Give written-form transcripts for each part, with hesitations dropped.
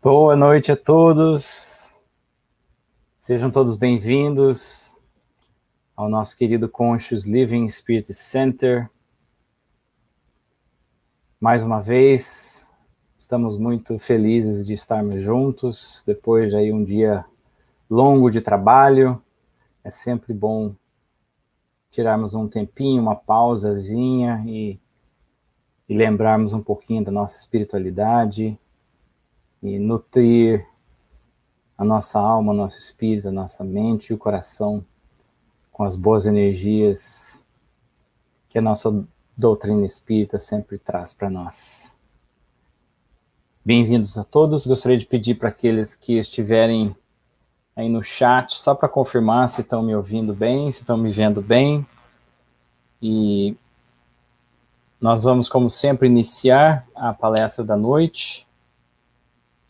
Boa noite a todos, sejam todos bem-vindos ao nosso querido Conscious Living Spirit Center. Mais uma vez, estamos muito felizes de estarmos juntos, depois de aí um dia longo de trabalho. É sempre bom tirarmos um tempinho, uma pausazinha e lembrarmos um pouquinho da nossa espiritualidade e nutrir a nossa alma, nosso espírito, a nossa mente e o coração com as boas energias que a nossa doutrina espírita sempre traz para nós. Bem-vindos a todos. Gostaria de pedir para aqueles que estiverem aí no chat, só para confirmar se estão me ouvindo bem, se estão me vendo bem. E nós vamos, como sempre, iniciar a palestra da noite,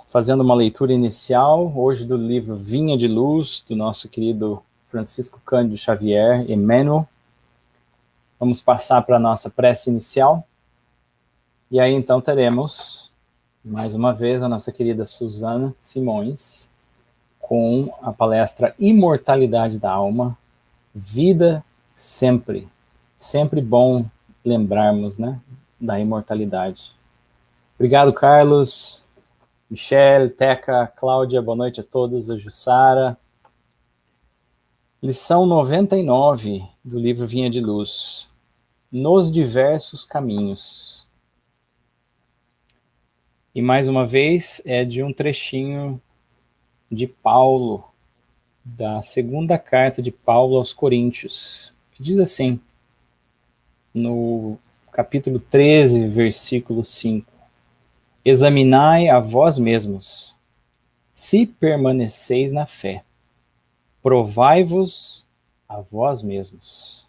fazendo uma leitura inicial, hoje do livro Vinha de Luz, do nosso querido Francisco Cândido Xavier, Emmanuel. Vamos passar para a nossa prece inicial. E aí, então, teremos, mais uma vez, a nossa querida Suzana Simões, com a palestra Imortalidade da Alma, Vida Sempre. Sempre bom lembrarmos, né, da imortalidade. Obrigado, Carlos, Michele, Teca, Cláudia, boa noite a todos, a Jussara. Lição 99 do livro Vinha de Luz. Nos diversos caminhos. E mais uma vez é de um trechinho de Paulo, da segunda carta de Paulo aos Coríntios, que diz assim, no capítulo 13, versículo 5: Examinai a vós mesmos, se permaneceis na fé, provai-vos a vós mesmos.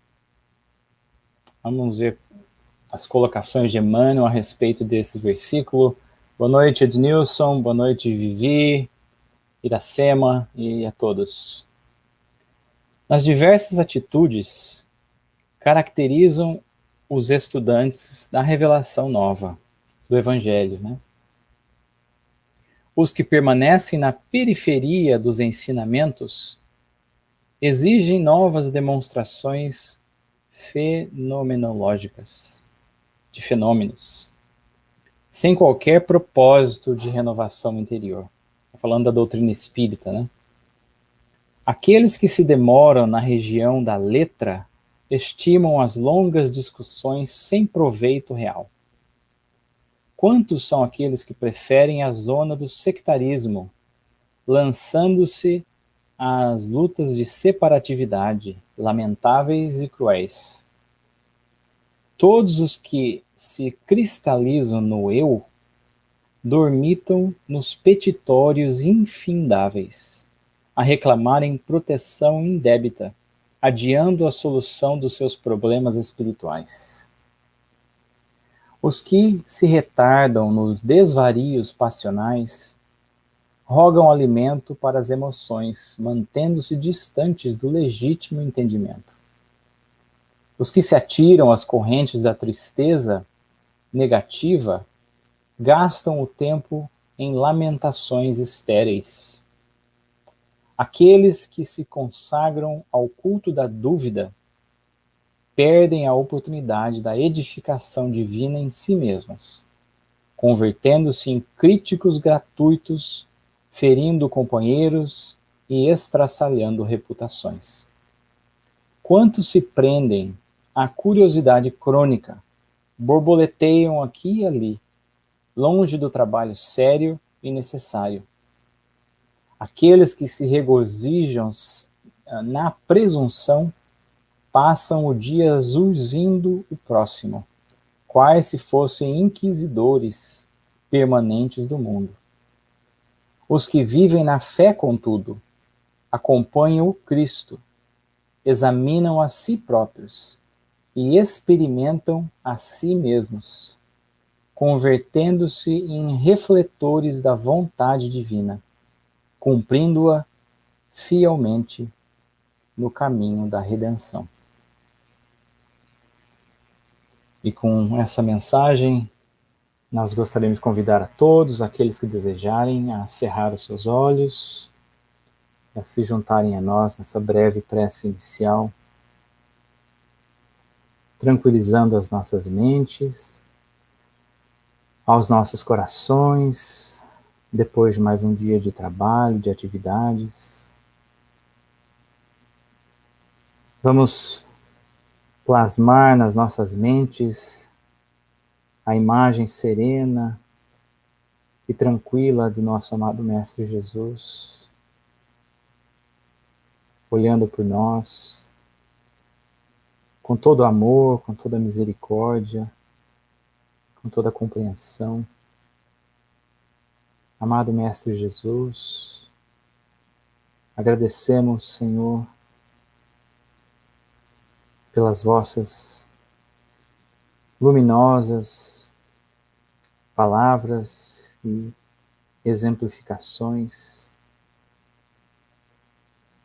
Vamos ver as colocações de Emmanuel a respeito desse versículo. Boa noite, Ednilson, boa noite, Vivi, Iracema e a todos. As diversas atitudes caracterizam os estudantes da revelação nova do Evangelho, né? Os que permanecem na periferia dos ensinamentos exigem novas demonstrações fenomenológicas de fenômenos, sem qualquer propósito de renovação interior. Falando da doutrina espírita, né? Aqueles que se demoram na região da letra estimam as longas discussões sem proveito real. Quantos são aqueles que preferem a zona do sectarismo, lançando-se às lutas de separatividade, lamentáveis e cruéis? Todos os que se cristalizam no eu dormitam nos petitórios infindáveis, a reclamarem proteção indébita, adiando a solução dos seus problemas espirituais. Os que se retardam nos desvarios passionais rogam alimento para as emoções, mantendo-se distantes do legítimo entendimento. Os que se atiram às correntes da tristeza negativa gastam o tempo em lamentações estéreis. Aqueles que se consagram ao culto da dúvida perdem a oportunidade da edificação divina em si mesmos, convertendo-se em críticos gratuitos, ferindo companheiros e estraçalhando reputações. Quantos se prendem à curiosidade crônica, borboleteiam aqui e ali, longe do trabalho sério e necessário. Aqueles que se regozijam na presunção passam o dia zurzindo o próximo, quais se fossem inquisidores permanentes do mundo. Os que vivem na fé, contudo, acompanham o Cristo, examinam a si próprios e experimentam a si mesmos, convertendo-se em refletores da vontade divina, cumprindo-a fielmente no caminho da redenção. E com essa mensagem Nós gostaríamos de convidar a todos, aqueles que desejarem, a cerrar os seus olhos, a se juntarem a nós nessa breve prece inicial, tranquilizando as nossas mentes, aos nossos corações, depois de mais um dia de trabalho, de atividades. Vamos plasmar nas nossas mentes a imagem serena e tranquila do nosso amado Mestre Jesus, olhando por nós, com todo amor, com toda misericórdia, com toda compreensão. Amado Mestre Jesus, agradecemos, Senhor, pelas vossas luminosas palavras e exemplificações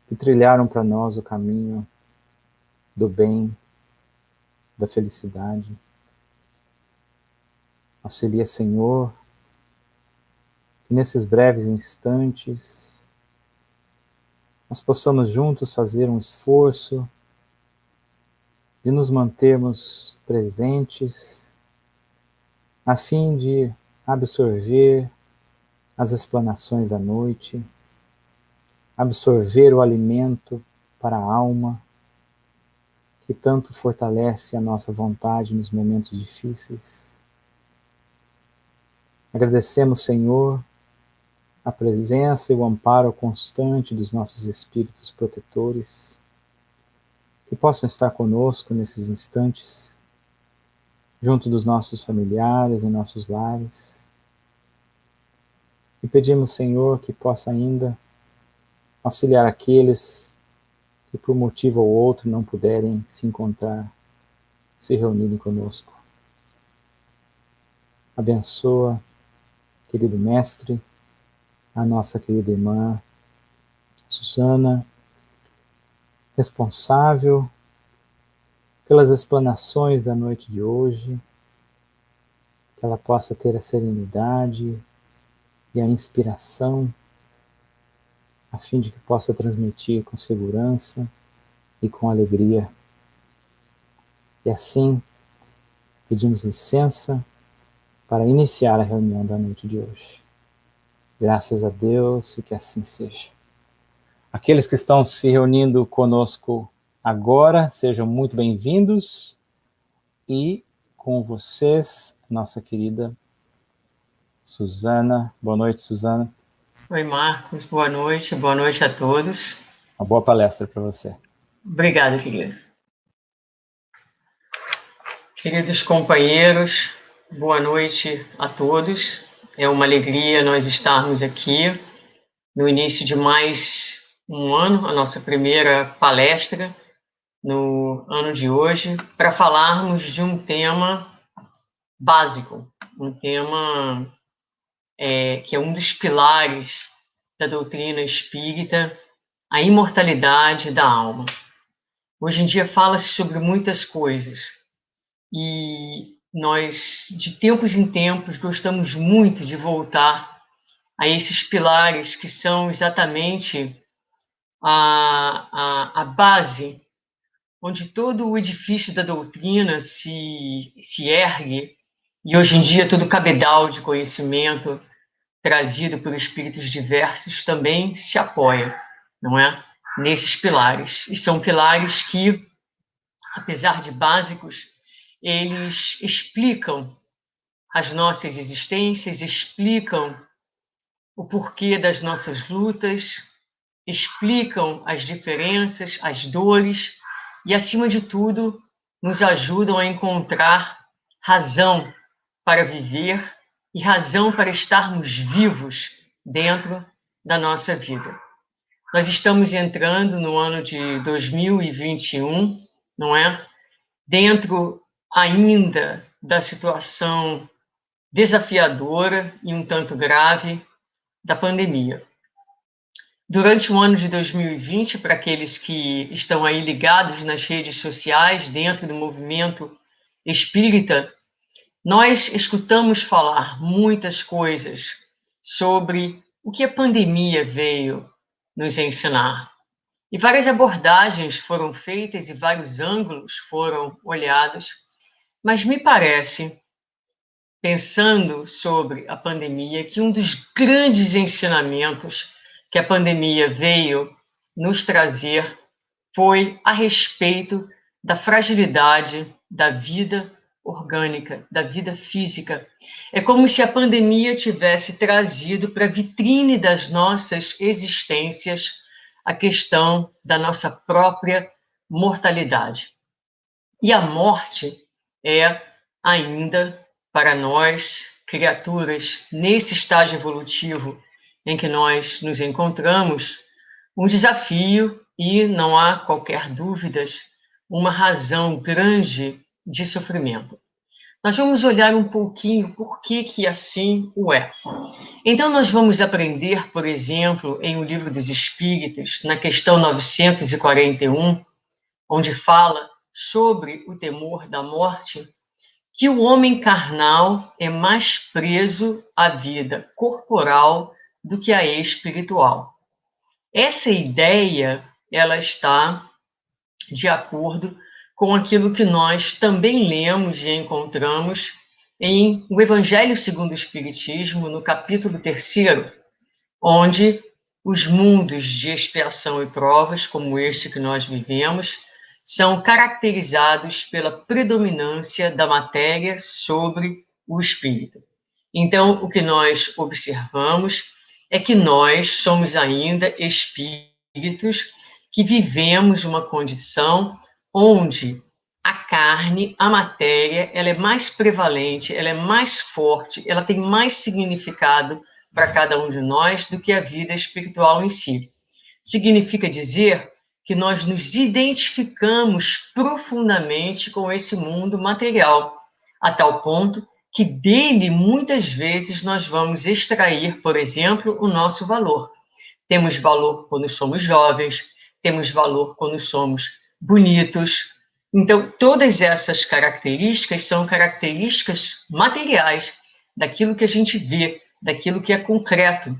que trilharam para nós o caminho do bem, da felicidade. Auxilia, Senhor, que nesses breves instantes nós possamos juntos fazer um esforço de nos mantermos presentes a fim de absorver as explanações da noite, absorver o alimento para a alma, que tanto fortalece a nossa vontade nos momentos difíceis. Agradecemos, Senhor, a presença e o amparo constante dos nossos espíritos protetores, que possam estar conosco nesses instantes, junto dos nossos familiares, em nossos lares. E pedimos, Senhor, que possa ainda auxiliar aqueles que por motivo ou outro não puderem se encontrar, se reunirem conosco. Abençoa, querido Mestre, a nossa querida irmã Susana, responsável pelas explanações da noite de hoje, que ela possa ter a serenidade e a inspiração, a fim de que possa transmitir com segurança e com alegria. E assim, pedimos licença para iniciar a reunião da noite de hoje. Graças a Deus e que assim seja. Aqueles que estão se reunindo conosco agora, sejam muito bem-vindos. E com vocês, nossa querida Susana. Boa noite, Susana. Oi, Marcos. Boa noite a todos. Uma boa palestra para você. Obrigada, querido. Queridos companheiros, boa noite a todos. É uma alegria nós estarmos aqui no início de mais um ano, a nossa primeira palestra no ano de hoje, para falarmos de um tema básico, um tema que é um dos pilares da doutrina espírita, a imortalidade da alma. Hoje em dia fala-se sobre muitas coisas e nós, de tempos em tempos, gostamos muito de voltar a esses pilares que são exatamente a base onde todo o edifício da doutrina se ergue, e hoje em dia todo o cabedal de conhecimento trazido por espíritos diversos também se apoia, não é? Nesses pilares. E são pilares que, apesar de básicos, eles explicam as nossas existências, explicam o porquê das nossas lutas, explicam as diferenças, as dores e, acima de tudo, nos ajudam a encontrar razão para viver e razão para estarmos vivos dentro da nossa vida. Nós estamos entrando no ano de 2021, não é? Dentro ainda da situação desafiadora e um tanto grave da pandemia. Durante o ano de 2020, para aqueles que estão aí ligados nas redes sociais, dentro do movimento espírita, Nós escutamos falar muitas coisas sobre o que a pandemia veio nos ensinar. E várias abordagens foram feitas e vários ângulos foram olhados, mas me parece, pensando sobre a pandemia, que um dos grandes ensinamentos que a pandemia veio nos trazer foi a respeito da fragilidade da vida orgânica, da vida física. É como se a pandemia tivesse trazido para a vitrine das nossas existências a questão da nossa própria mortalidade. E a morte é ainda, para nós, criaturas, nesse estágio evolutivo em que nós nos encontramos, um desafio e, não há qualquer dúvida, uma razão grande de sofrimento. Nós vamos olhar um pouquinho por que assim o é. Então, nós vamos aprender, por exemplo, em O Livro dos Espíritos, na questão 941, onde fala sobre o temor da morte, que o homem carnal é mais preso à vida corporal do que à espiritual. Essa ideia, ela está de acordo com aquilo que nós também lemos e encontramos em O Evangelho segundo o Espiritismo, no capítulo 3º, onde os mundos de expiação e provas, como este que nós vivemos, são caracterizados pela predominância da matéria sobre o espírito. Então, o que nós observamos é que nós somos ainda espíritos que vivemos uma condição onde a carne, a matéria, ela é mais prevalente, ela é mais forte, ela tem mais significado para cada um de nós do que a vida espiritual em si. Significa dizer que nós nos identificamos profundamente com esse mundo material, a tal ponto que dele, muitas vezes, nós vamos extrair, por exemplo, o nosso valor. Temos valor quando somos jovens, temos valor quando somos bonitos. Então, todas essas características são características materiais, daquilo que a gente vê, daquilo que é concreto.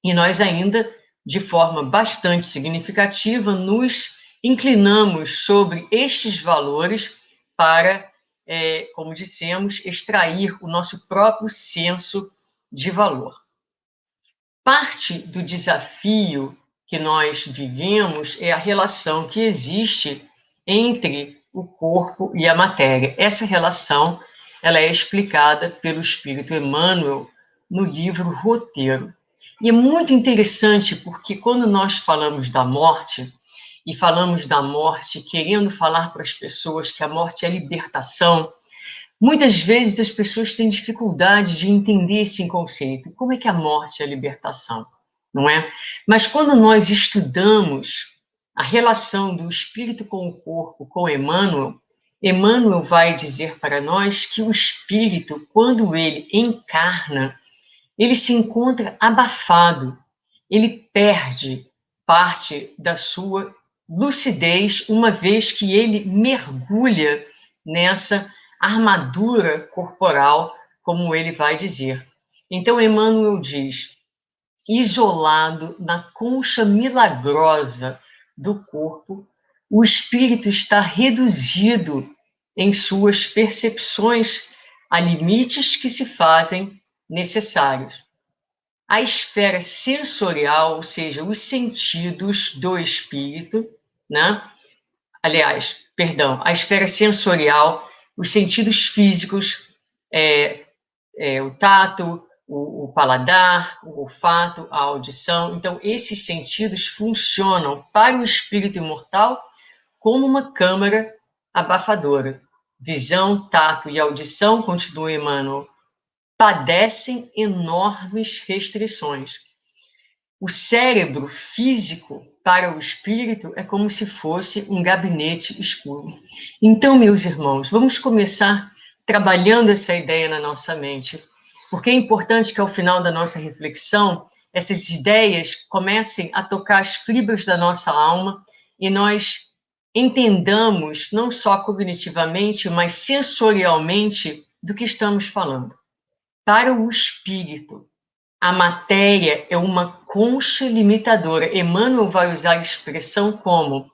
E nós ainda, de forma bastante significativa, nos inclinamos sobre estes valores para, como dissemos, extrair o nosso próprio senso de valor. Parte do desafio que nós vivemos é a relação que existe entre o corpo e a matéria. Essa relação, ela é explicada pelo Espírito Emmanuel no livro Roteiro. E é muito interessante porque quando nós falamos da morte, e falamos da morte querendo falar para as pessoas que a morte é libertação, muitas vezes as pessoas têm dificuldade de entender esse conceito. Como é que a morte é a libertação? Não é? Mas quando nós estudamos a relação do espírito com o corpo, com Emmanuel, Emmanuel vai dizer para nós que o espírito, quando ele encarna, ele se encontra abafado, ele perde parte da sua lucidez, uma vez que ele mergulha nessa armadura corporal, como ele vai dizer. Então, Emmanuel diz: isolado na concha milagrosa do corpo, o espírito está reduzido em suas percepções a limites que se fazem necessários. A esfera sensorial, ou seja, os sentidos do espírito, né? Aliás, perdão, a esfera sensorial, os sentidos físicos, o tato, o paladar, o olfato, a audição. Então, esses sentidos funcionam para o espírito imortal como uma câmara abafadora. Visão, tato e audição, continua Emmanuel, padecem enormes restrições. O cérebro físico para o espírito é como se fosse um gabinete escuro. Então, meus irmãos, vamos começar trabalhando essa ideia na nossa mente, porque é importante que ao final da nossa reflexão, essas ideias comecem a tocar as fibras da nossa alma e nós entendamos, não só cognitivamente, mas sensorialmente, do que estamos falando. Para o espírito, a matéria é uma concha limitadora. Emmanuel vai usar a expressão como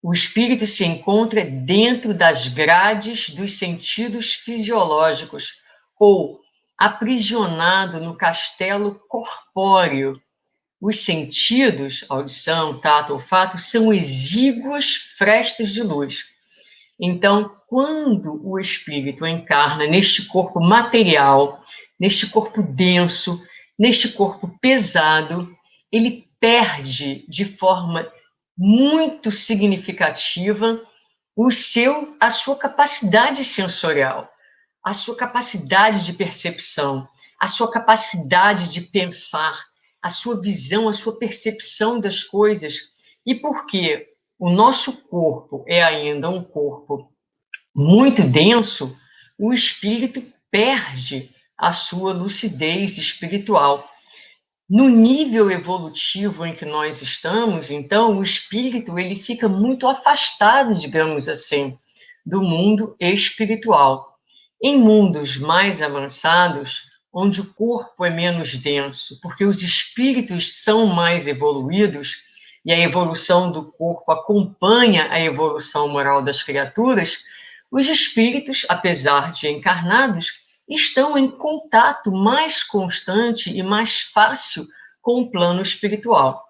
o espírito se encontra dentro das grades dos sentidos fisiológicos ou aprisionado no castelo corpóreo. Os sentidos, audição, tato, olfato, são exíguas frestas de luz. Então, quando o espírito encarna neste corpo material, neste corpo denso, neste corpo pesado, ele perde de forma muito significativa a sua capacidade sensorial, a sua capacidade de percepção, a sua capacidade de pensar, a sua visão, a sua percepção das coisas. E porque o nosso corpo é ainda um corpo muito denso, o espírito perde a sua lucidez espiritual. No nível evolutivo em que nós estamos, então, o espírito ele fica muito afastado, digamos assim, do mundo espiritual. Em mundos mais avançados, onde o corpo é menos denso, porque os espíritos são mais evoluídos e a evolução do corpo acompanha a evolução moral das criaturas, os espíritos, apesar de encarnados, estão em contato mais constante e mais fácil com o plano espiritual.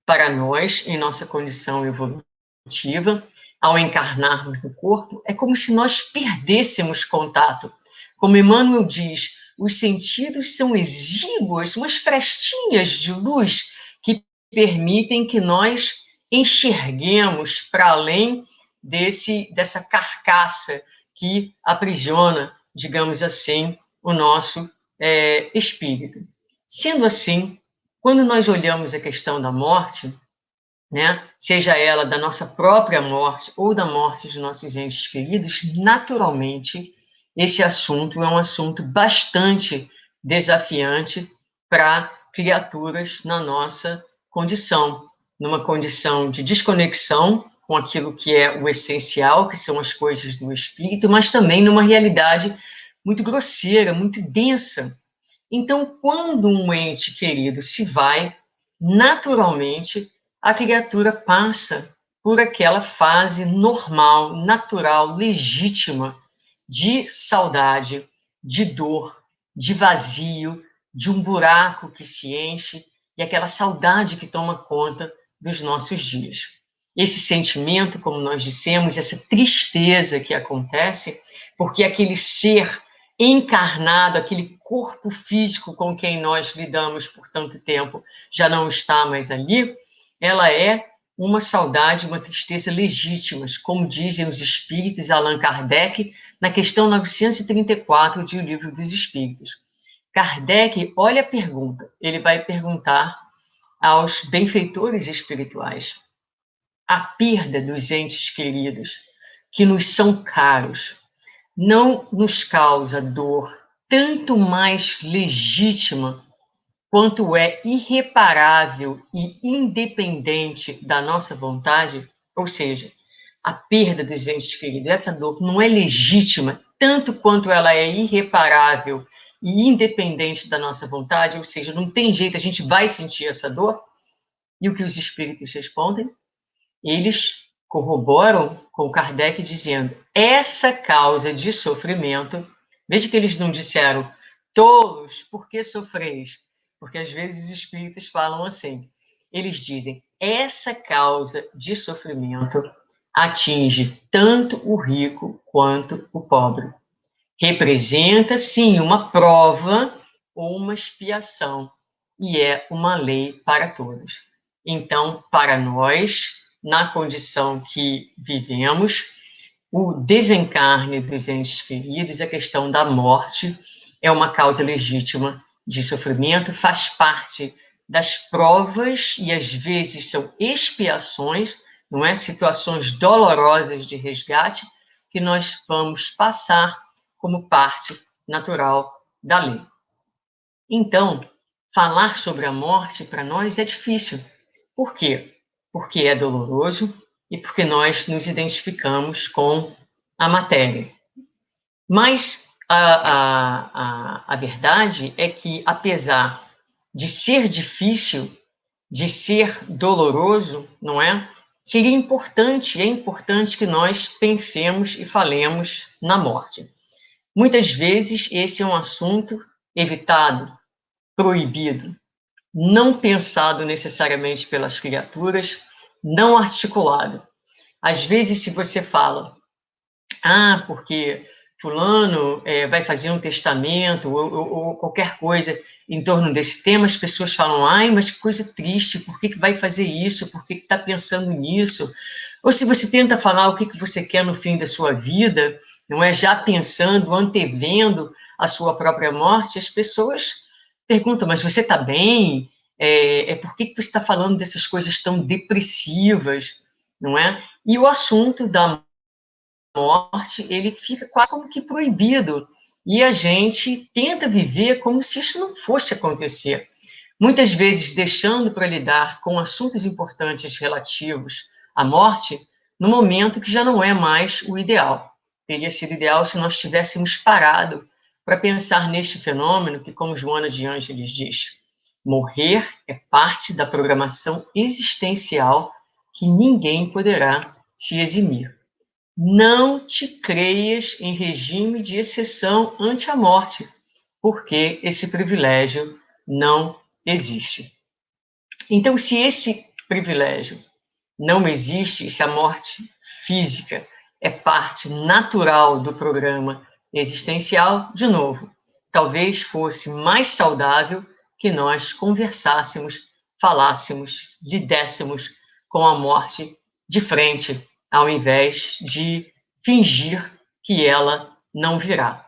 Para nós, em nossa condição evolutiva, ao encarnarmos no corpo, é como se nós perdêssemos contato. Como Emmanuel diz, os sentidos são exíguas, umas frestinhas de luz que permitem que nós enxerguemos para além dessa carcaça que aprisiona, digamos assim, o nosso espírito. Sendo assim, quando nós olhamos a questão da morte, né, seja ela da nossa própria morte ou da morte de nossos entes queridos, naturalmente, esse assunto é um assunto bastante desafiante para criaturas na nossa condição, numa condição de desconexão com aquilo que é o essencial, que são as coisas do espírito, mas também numa realidade muito grosseira, muito densa. Então, quando um ente querido se vai, naturalmente, a criatura passa por aquela fase normal, natural, legítima de saudade, de dor, de vazio, de um buraco que se enche e aquela saudade que toma conta dos nossos dias. Esse sentimento, como nós dissemos, essa tristeza que acontece, porque aquele ser encarnado, aquele corpo físico com quem nós lidamos por tanto tempo já não está mais ali, ela é uma saudade, uma tristeza legítimas, como dizem os espíritos, Allan Kardec, na questão 934 de O Livro dos Espíritos. Kardec, olha a pergunta, ele vai perguntar aos benfeitores espirituais: a perda dos entes queridos que nos são caros não nos causa dor tanto mais legítima quanto é irreparável e independente da nossa vontade? Ou seja, a perda dos entes queridos, essa dor não é legítima tanto quanto ela é irreparável e independente da nossa vontade? Ou seja, não tem jeito, a gente vai sentir essa dor? E o que os espíritos respondem? Eles corroboram com Kardec dizendo: essa causa de sofrimento, veja que eles não disseram tolos, por que sofreis? Porque às vezes os espíritos falam assim. Eles dizem: essa causa de sofrimento atinge tanto o rico quanto o pobre. Representa, sim, uma prova ou uma expiação, e é uma lei para todos. Então, para nós, na condição que vivemos, o desencarne dos entes queridos, a questão da morte, é uma causa legítima de sofrimento, faz parte das provas e às vezes são expiações, não é? Situações dolorosas de resgate que nós vamos passar como parte natural da lei. Então, falar sobre a morte para nós é difícil. Por quê? Porque é doloroso e porque nós nos identificamos com a matéria. Mas A verdade é que, apesar de ser difícil, de ser doloroso, não é? Seria importante, é importante que nós pensemos e falemos na morte. Muitas vezes esse é um assunto evitado, proibido, não pensado necessariamente pelas criaturas, não articulado. Às vezes, se você fala, porque fulano vai fazer um testamento ou qualquer coisa em torno desse tema, as pessoas falam, ai, mas que coisa triste, por que vai fazer isso, por que está pensando nisso? Ou se você tenta falar o que você quer no fim da sua vida, não é, já pensando, antevendo a sua própria morte, as pessoas perguntam, mas você está bem? Por que você está falando dessas coisas tão depressivas, não é? E o assunto da morte, ele fica quase como que proibido. E a gente tenta viver como se isso não fosse acontecer. Muitas vezes deixando para lidar com assuntos importantes relativos à morte, no momento que já não é mais o ideal. Teria sido ideal se nós tivéssemos parado para pensar neste fenômeno que, como Joana de Ângeles diz, morrer é parte da programação existencial que ninguém poderá se eximir. Não te creias em regime de exceção ante a morte, porque esse privilégio não existe. Então, se esse privilégio não existe, se a morte física é parte natural do programa existencial, de novo, talvez fosse mais saudável que nós conversássemos, falássemos, lidéssemos com a morte de frente, ao invés de fingir que ela não virá.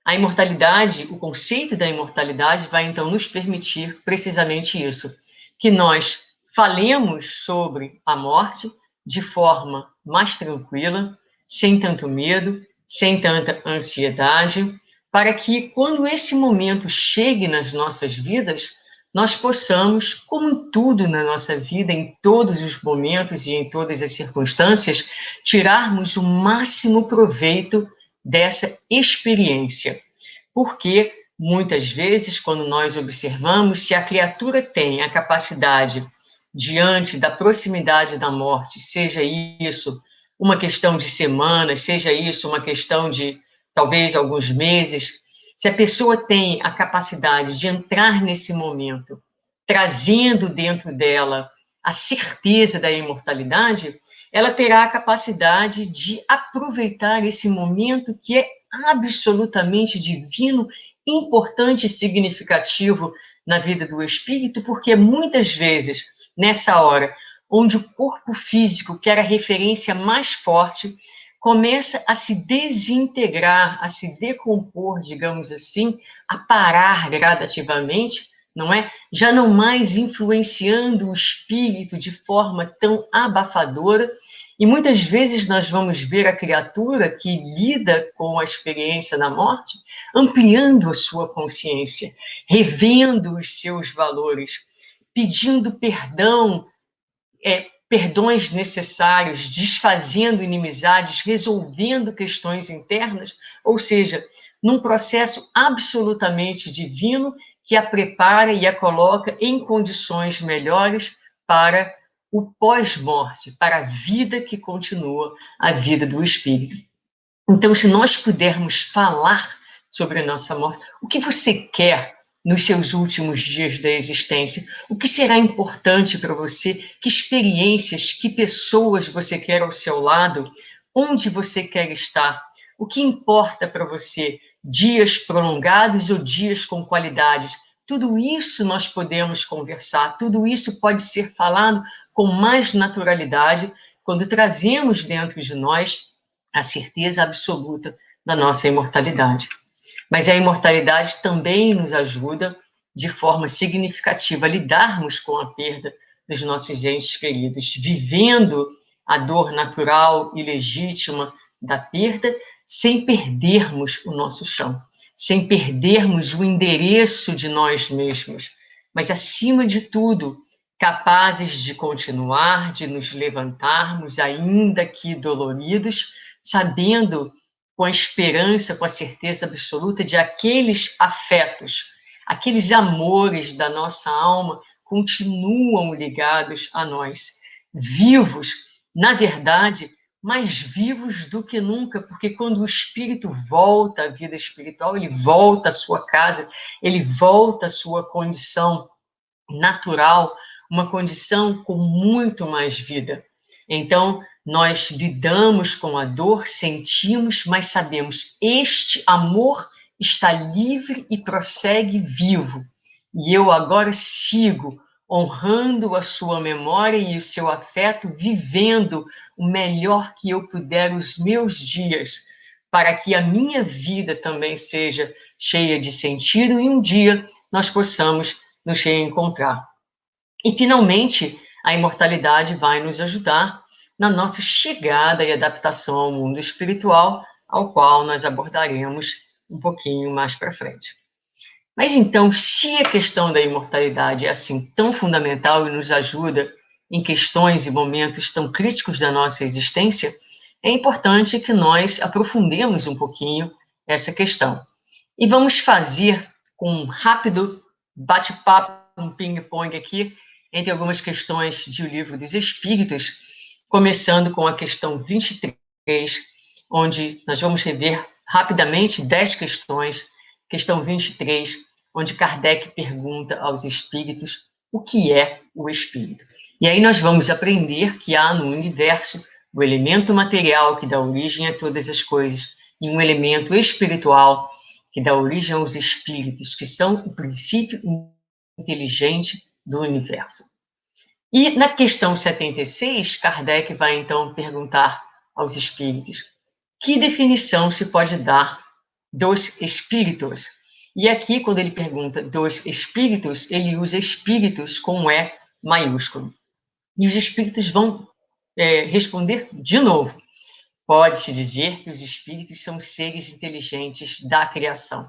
A imortalidade, o conceito da imortalidade vai então nos permitir precisamente isso, que nós falemos sobre a morte de forma mais tranquila, sem tanto medo, sem tanta ansiedade, para que quando esse momento chegue nas nossas vidas, nós possamos, como em tudo na nossa vida, em todos os momentos e em todas as circunstâncias, tirarmos o máximo proveito dessa experiência. Porque, muitas vezes, quando nós observamos, se a criatura tem a capacidade, diante da proximidade da morte, seja isso uma questão de semanas, seja isso uma questão de, talvez, alguns meses, se a pessoa tem a capacidade de entrar nesse momento, trazendo dentro dela a certeza da imortalidade, ela terá a capacidade de aproveitar esse momento que é absolutamente divino, importante e significativo na vida do espírito, porque muitas vezes, nessa hora, onde o corpo físico, que era a referência mais forte, começa a se desintegrar, a se decompor, digamos assim, a parar gradativamente, não é? Já não mais influenciando o espírito de forma tão abafadora. E muitas vezes nós vamos ver a criatura que lida com a experiência da morte ampliando a sua consciência, revendo os seus valores, pedindo perdão, perdões necessários, desfazendo inimizades, resolvendo questões internas, ou seja, num processo absolutamente divino que a prepara e a coloca em condições melhores para o pós-morte, para a vida que continua, a vida do espírito. Então, se nós pudermos falar sobre a nossa morte, o que você quer nos seus últimos dias da existência? O que será importante para você? Que experiências, que pessoas você quer ao seu lado? Onde você quer estar? O que importa para você? Dias prolongados ou dias com qualidades? Tudo isso nós podemos conversar, tudo isso pode ser falado com mais naturalidade quando trazemos dentro de nós a certeza absoluta da nossa imortalidade. Mas a imortalidade também nos ajuda, de forma significativa, a lidarmos com a perda dos nossos entes queridos, vivendo a dor natural e legítima da perda, sem perdermos o nosso chão, sem perdermos o endereço de nós mesmos, mas, acima de tudo, capazes de continuar, de nos levantarmos, ainda que doloridos, sabendo com a esperança, com a certeza absoluta de aqueles afetos, aqueles amores da nossa alma continuam ligados a nós, vivos, na verdade, mais vivos do que nunca, porque quando o espírito volta à vida espiritual, ele volta à sua casa, ele volta à sua condição natural, uma condição com muito mais vida. Então, nós lidamos com a dor, sentimos, mas sabemos, este amor está livre e prossegue vivo. E eu agora sigo honrando a sua memória e o seu afeto, vivendo o melhor que eu puder os meus dias, para que a minha vida também seja cheia de sentido e um dia nós possamos nos reencontrar. E, finalmente, a imortalidade vai nos ajudar na nossa chegada e adaptação ao mundo espiritual, ao qual nós abordaremos um pouquinho mais para frente. Mas, então, se a questão da imortalidade é assim tão fundamental e nos ajuda em questões e momentos tão críticos da nossa existência, é importante que nós aprofundemos um pouquinho essa questão. E vamos fazer com um rápido bate-papo, um ping-pong aqui, entre algumas questões de O Livro dos Espíritos, começando com a questão 23, onde nós vamos rever rapidamente 10 questões. Questão 23, onde Kardec pergunta aos espíritos o que é o espírito. E aí nós vamos aprender que há no universo o elemento material que dá origem a todas as coisas e um elemento espiritual que dá origem aos espíritos, que são o princípio inteligente do universo. E na questão 76, Kardec vai então perguntar aos espíritos que definição se pode dar dos espíritos. E aqui, quando ele pergunta dos espíritos, ele usa espíritos com E maiúsculo. E os espíritos vão responder de novo. Pode-se dizer que os espíritos são seres inteligentes da criação.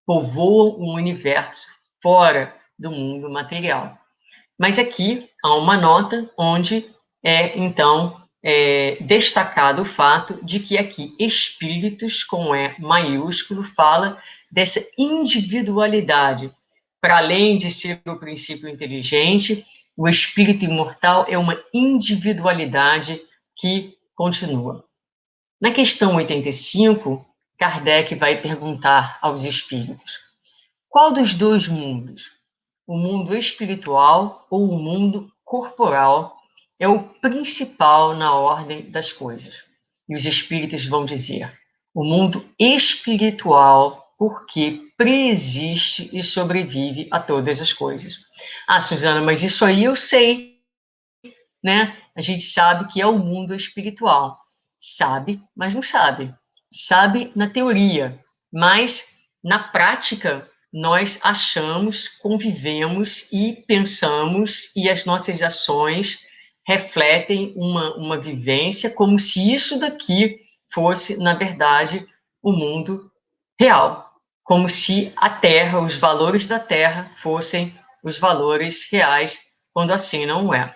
Povoam o universo fora do mundo material. Mas aqui há uma nota onde então, destacado o fato de que aqui espíritos com E maiúsculo fala dessa individualidade. Para além de ser o princípio inteligente, o espírito imortal é uma individualidade que continua. Na questão 85, Kardec vai perguntar aos espíritos: qual dos dois mundos, o mundo espiritual ou o mundo corporal, é o principal na ordem das coisas? E os espíritos vão dizer: o mundo espiritual, porque preexiste e sobrevive a todas as coisas. Ah, Suzana, mas isso aí eu sei, né? A gente sabe que é o mundo espiritual. Sabe, mas não sabe. Sabe na teoria, mas na prática nós achamos, convivemos e pensamos, e as nossas ações refletem uma vivência como se isso daqui fosse, na verdade, o mundo real. Como se a Terra, os valores da Terra, fossem os valores reais, quando assim não é.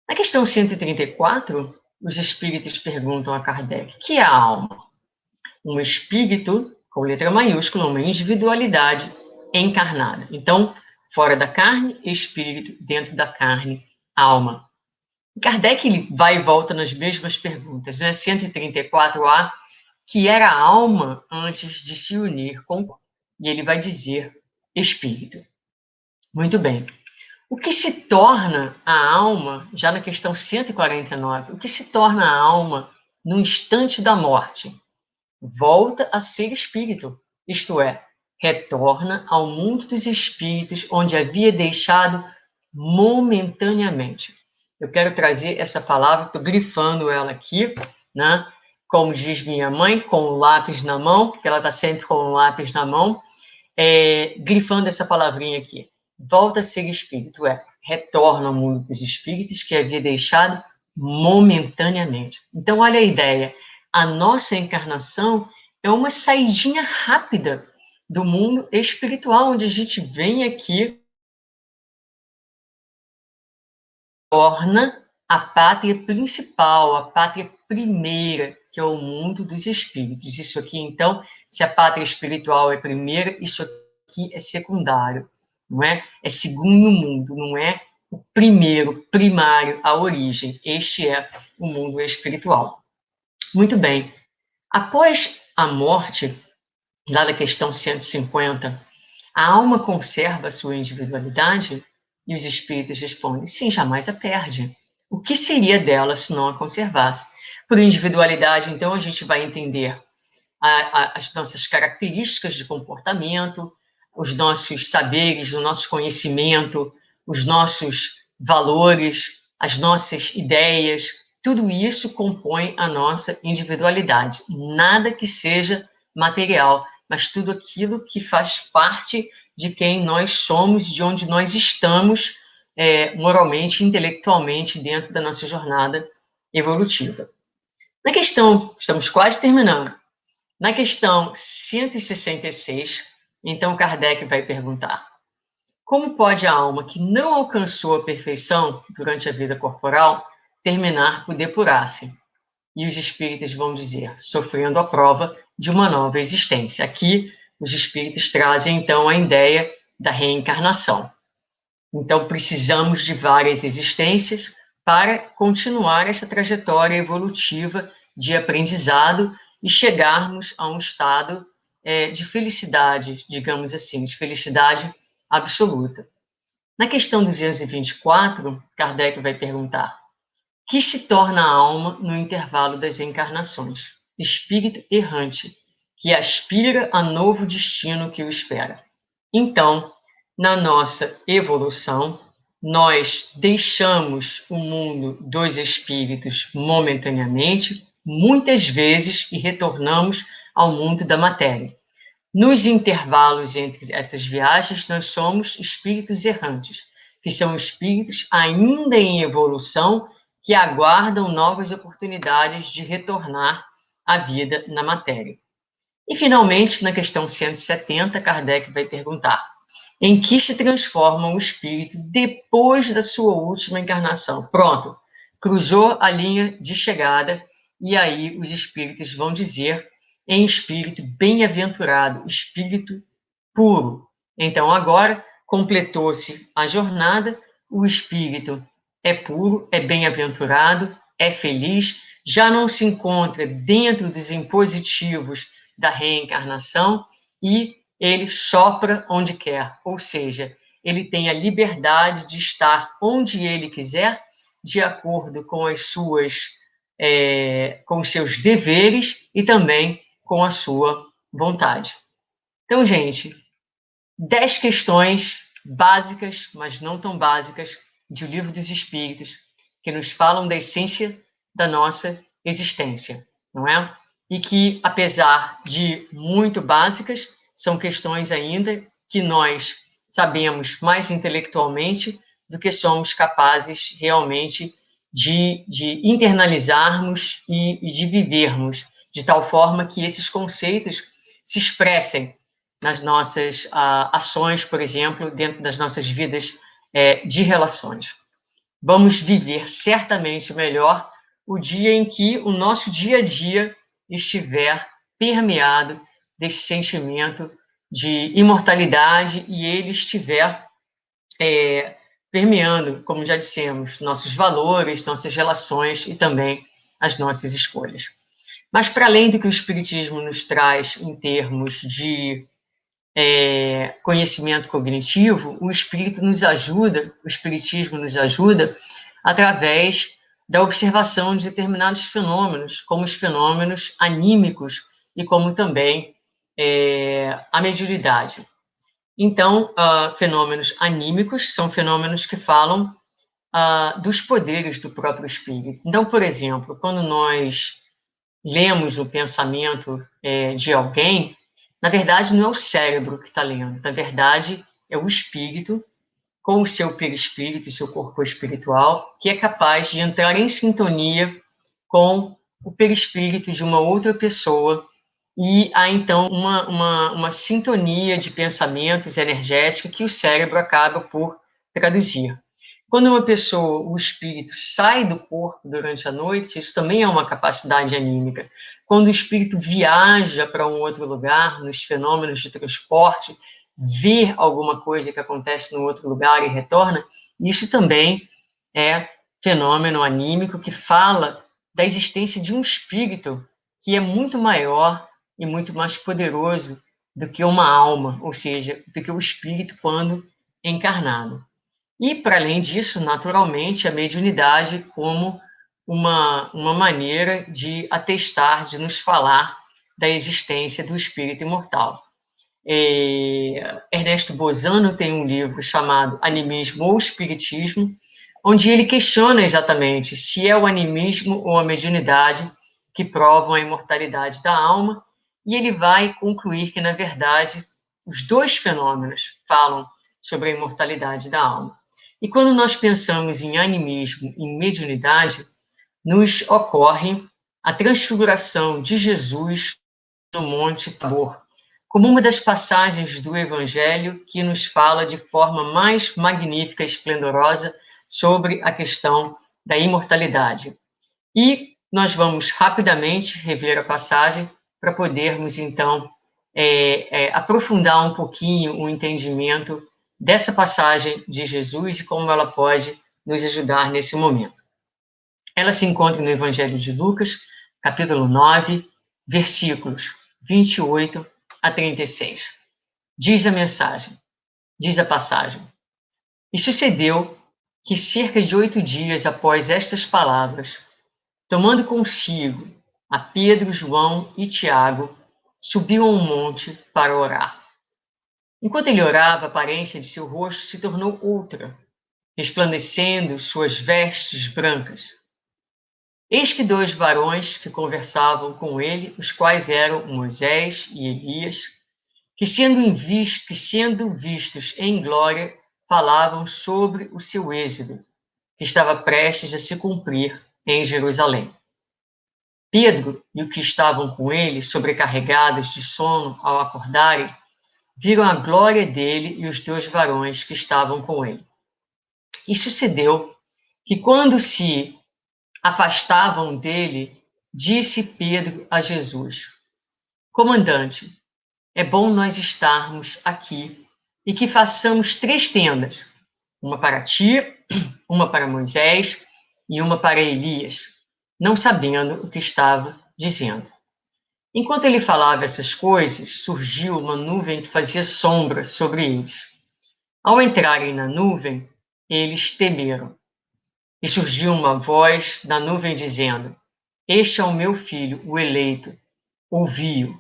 Na questão 134, os espíritos perguntam a Kardec: o que é a alma? Um espírito, com letra maiúscula, uma individualidade encarnada. Então, fora da carne, espírito, dentro da carne, alma. Kardec ele vai e volta nas mesmas perguntas, né? 134A, que era a alma antes de se unir com o corpo. E ele vai dizer espírito. Muito bem. O que se torna a alma, já na questão 149, o que se torna a alma no instante da morte? Volta a ser espírito, isto é, retorna ao mundo dos espíritos, onde havia deixado momentaneamente. Eu quero trazer essa palavra, estou grifando ela aqui, né? Como diz minha mãe, com o lápis na mão, porque ela está sempre com o lápis na mão, grifando essa palavrinha aqui. Volta a ser espírito, retorna ao mundo dos espíritos que havia deixado momentaneamente. Então, olha a ideia. A nossa encarnação é uma saidinha rápida do mundo espiritual, onde a gente vem aqui, torna a pátria principal, a pátria primeira, que é o mundo dos espíritos. Isso aqui, então, se a pátria espiritual é primeira, isso aqui é secundário, não é? É segundo mundo, não é o primeiro, primário, a origem. Este é o mundo espiritual. Muito bem. Após a morte, lá da questão 150, a alma conserva a sua individualidade? E os espíritos respondem, sim, jamais a perde. O que seria dela se não a conservasse? Por individualidade, então, a gente vai entender as nossas características de comportamento, os nossos saberes, o nosso conhecimento, os nossos valores, as nossas ideias, tudo isso compõe a nossa individualidade. Nada que seja material, mas tudo aquilo que faz parte de quem nós somos, de onde nós estamos moralmente, intelectualmente, dentro da nossa jornada evolutiva. Na questão, estamos quase terminando. Na questão 166, então Kardec vai perguntar: como pode a alma que não alcançou a perfeição durante a vida corporal terminar por depurar-se? E os espíritos vão dizer, sofrendo a prova de uma nova existência. Aqui, os espíritos trazem, então, a ideia da reencarnação. Então, precisamos de várias existências para continuar essa trajetória evolutiva de aprendizado e chegarmos a um estado de felicidade, digamos assim, de felicidade absoluta. Na questão 224, Kardec vai perguntar: que se torna a alma no intervalo das encarnações? Espírito errante, que aspira a novo destino que o espera. Então, na nossa evolução, nós deixamos o mundo dos espíritos momentaneamente, muitas vezes, e retornamos ao mundo da matéria. Nos intervalos entre essas viagens, nós somos espíritos errantes, que são espíritos ainda em evolução, que aguardam novas oportunidades de retornar à vida na matéria. E, finalmente, na questão 170, Kardec vai perguntar: em que se transforma o espírito depois da sua última encarnação? Pronto, cruzou a linha de chegada, e aí os espíritos vão dizer em espírito bem-aventurado, espírito puro. Então, agora, completou-se a jornada, o espírito é puro, é bem-aventurado, é feliz, já não se encontra dentro dos impositivos da reencarnação e ele sopra onde quer, ou seja, ele tem a liberdade de estar onde ele quiser, de acordo com com os seus deveres e também com a sua vontade. Então, gente, 10 questões básicas, mas não tão básicas, de O Livro dos Espíritos, que nos falam da essência da nossa existência, não é? E que, apesar de muito básicas, são questões ainda que nós sabemos mais intelectualmente do que somos capazes realmente de internalizarmos e de vivermos, de tal forma que esses conceitos se expressem nas nossas ações, por exemplo, dentro das nossas vidas de relações. Vamos viver certamente melhor o dia em que o nosso dia a dia estiver permeado desse sentimento de imortalidade e ele estiver permeando, como já dissemos, nossos valores, nossas relações e também as nossas escolhas. Mas, para além do que o Espiritismo nos traz em termos de conhecimento cognitivo, o Espiritismo nos ajuda através da observação de determinados fenômenos, como os fenômenos anímicos e como também a mediunidade. Então, fenômenos anímicos são fenômenos que falam dos poderes do próprio espírito. Então, por exemplo, quando nós lemos o pensamento de alguém, na verdade, não é o cérebro que está lendo, na verdade, é o espírito, com o seu perispírito e seu corpo espiritual, que é capaz de entrar em sintonia com o perispírito de uma outra pessoa e há, então, uma sintonia de pensamentos energética que o cérebro acaba por traduzir. Quando uma pessoa, o espírito, sai do corpo durante a noite, isso também é uma capacidade anímica. Quando o espírito viaja para um outro lugar, nos fenômenos de transporte, vê alguma coisa que acontece no outro lugar e retorna, isso também é fenômeno anímico que fala da existência de um espírito que é muito maior e muito mais poderoso do que uma alma, ou seja, do que o espírito quando encarnado. E, para além disso, naturalmente, a mediunidade como uma maneira de atestar, de nos falar da existência do espírito imortal. Ernesto Bozano tem um livro chamado Animismo ou Espiritismo, onde ele questiona exatamente se é o animismo ou a mediunidade que provam a imortalidade da alma, e ele vai concluir que, na verdade, os dois fenômenos falam sobre a imortalidade da alma. E quando nós pensamos em animismo e mediunidade, nos ocorre a transfiguração de Jesus no Monte Tabor, como uma das passagens do Evangelho que nos fala de forma mais magnífica e esplendorosa sobre a questão da imortalidade. E nós vamos rapidamente rever a passagem para podermos, então, aprofundar um pouquinho o entendimento dessa passagem de Jesus e como ela pode nos ajudar nesse momento. Ela se encontra no Evangelho de Lucas, capítulo 9, versículos 28 a 36. Diz a mensagem, diz a passagem: E sucedeu que cerca de 8 dias após estas palavras, tomando consigo a Pedro, João e Tiago, subiu a um monte para orar. Enquanto ele orava, a aparência de seu rosto se tornou outra, resplandecendo suas vestes brancas. Eis que 2 varões que conversavam com ele, os quais eram Moisés e Elias, que sendo vistos em glória, falavam sobre o seu êxodo, que estava prestes a se cumprir em Jerusalém. Pedro e os que estavam com ele, sobrecarregados de sono ao acordarem, viram a glória dele e os 2 varões que estavam com ele. E sucedeu que, quando se afastavam dele, disse Pedro a Jesus: Comandante, é bom nós estarmos aqui e que façamos 3 tendas, uma para ti, uma para Moisés e uma para Elias, não sabendo o que estava dizendo. Enquanto ele falava essas coisas, surgiu uma nuvem que fazia sombra sobre eles. Ao entrarem na nuvem, eles temeram. E surgiu uma voz da nuvem dizendo: Este é o meu filho, o eleito, ouvi-o.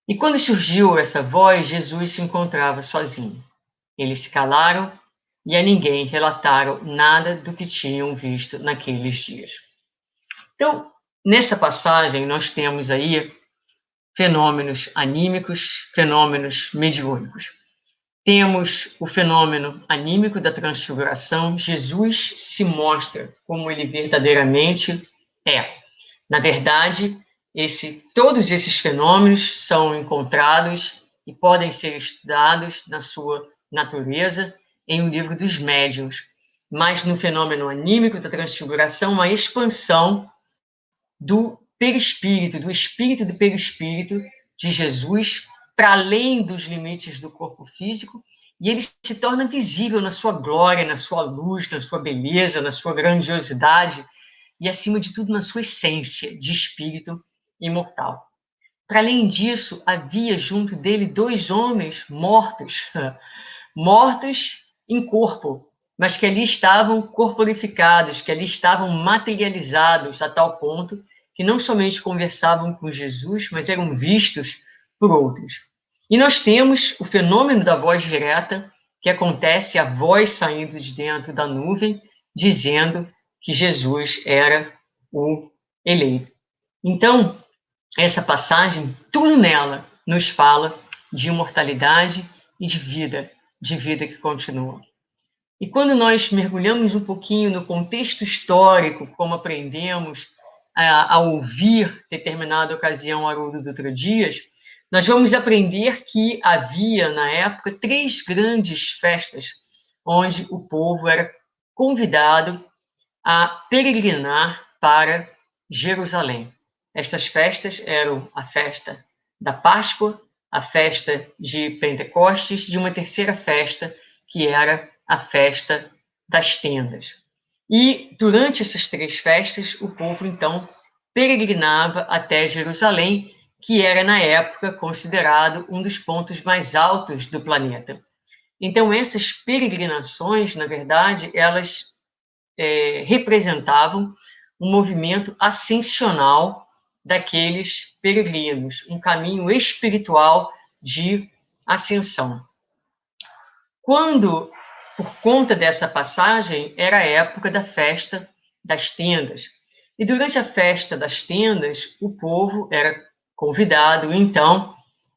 E quando surgiu essa voz, Jesus se encontrava sozinho. Eles se calaram e a ninguém relataram nada do que tinham visto naqueles dias. Então, nessa passagem, nós temos aí fenômenos anímicos, fenômenos mediúnicos. Temos o fenômeno anímico da transfiguração. Jesus se mostra como ele verdadeiramente é. Na verdade, todos esses fenômenos são encontrados e podem ser estudados na sua natureza em um livro dos médiuns. Mas no fenômeno anímico da transfiguração, a expansão do perispírito, do espírito do perispírito de Jesus, para além dos limites do corpo físico, e ele se torna visível na sua glória, na sua luz, na sua beleza, na sua grandiosidade e, acima de tudo, na sua essência de espírito imortal. Para além disso, havia junto dele 2 homens mortos, mortos em corpo, mas que ali estavam corporificados, que ali estavam materializados a tal ponto que não somente conversavam com Jesus, mas eram vistos por outros. E nós temos o fenômeno da voz direta, que acontece a voz saindo de dentro da nuvem, dizendo que Jesus era o eleito. Então, essa passagem, tudo nela nos fala de imortalidade e de vida que continua. E quando nós mergulhamos um pouquinho no contexto histórico, como aprendemos a ouvir determinada ocasião Haroldo Dutra Dias, nós vamos aprender que havia, na época, 3 grandes festas onde o povo era convidado a peregrinar para Jerusalém. Estas festas eram a festa da Páscoa, a festa de Pentecostes, de uma terceira festa, que era a festa das tendas. E durante essas 3 festas, o povo então peregrinava até Jerusalém, que era na época considerado um dos pontos mais altos do planeta. Então essas peregrinações, na verdade, elas representavam um movimento ascensional daqueles peregrinos, um caminho espiritual de ascensão. Quando, por conta dessa passagem, era a época da festa das tendas. E durante a festa das tendas, o povo era convidado, então,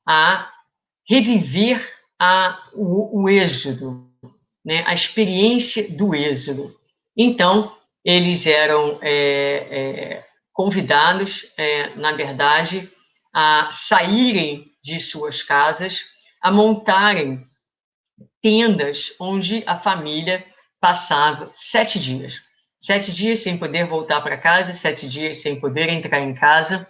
a reviver o êxodo, né, a experiência do êxodo. Então, eles eram convidados, na verdade, a saírem de suas casas, a montarem tendas onde a família passava 7 dias. 7 dias sem poder voltar para casa, 7 dias sem poder entrar em casa,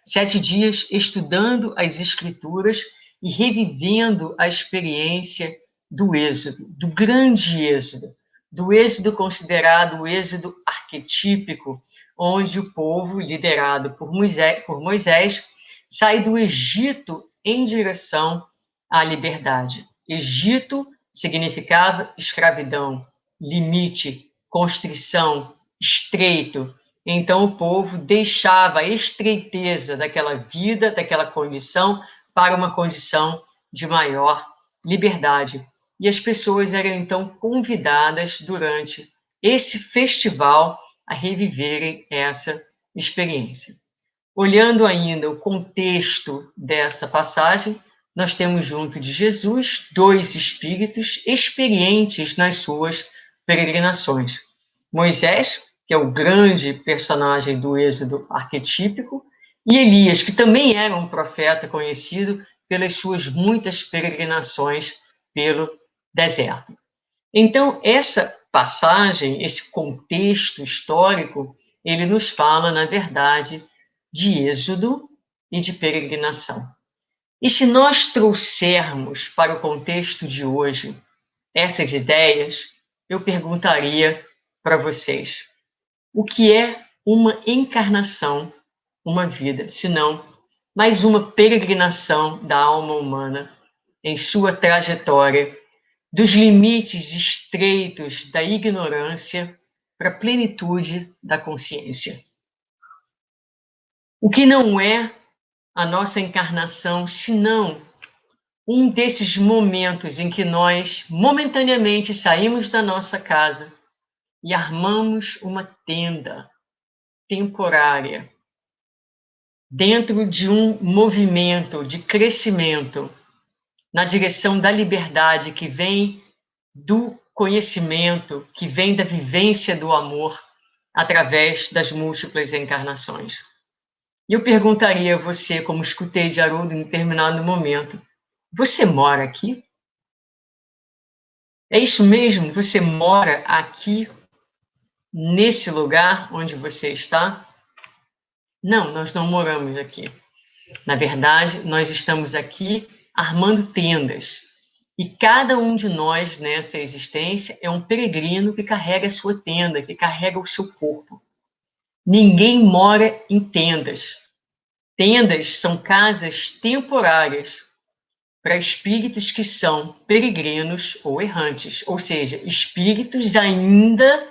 7 dias estudando as escrituras e revivendo a experiência do êxodo, do grande êxodo, do êxodo considerado o êxodo arquetípico, onde o povo, liderado por Moisés, sai do Egito em direção à liberdade. Egito significava escravidão, limite, constrição, estreito. Então o povo deixava a estreiteza daquela vida, daquela condição, para uma condição de maior liberdade. E as pessoas eram então convidadas durante esse festival a reviverem essa experiência. Olhando ainda o contexto dessa passagem, nós temos junto de Jesus 2 espíritos experientes nas suas peregrinações. Moisés, que é o grande personagem do Êxodo arquetípico, e Elias, que também era um profeta conhecido pelas suas muitas peregrinações pelo deserto. Então, essa passagem, esse contexto histórico, ele nos fala, na verdade, de êxodo e de peregrinação. E se nós trouxermos para o contexto de hoje essas ideias, eu perguntaria para vocês: o que é uma encarnação, uma vida, senão mais uma peregrinação da alma humana em sua trajetória dos limites estreitos da ignorância para a plenitude da consciência? O que não é a nossa encarnação, senão um desses momentos em que nós, momentaneamente, saímos da nossa casa e armamos uma tenda temporária dentro de um movimento de crescimento na direção da liberdade que vem do conhecimento, que vem da vivência do amor através das múltiplas encarnações. E eu perguntaria a você, como escutei de Haroldo em determinado momento: você mora aqui? É isso mesmo? Você mora aqui, nesse lugar onde você está? Não, nós não moramos aqui. Na verdade, nós estamos aqui armando tendas. E cada um de nós nessa existência é um peregrino que carrega a sua tenda, que carrega o seu corpo. Ninguém mora em tendas. Tendas são casas temporárias para espíritos que são peregrinos ou errantes, ou seja, espíritos ainda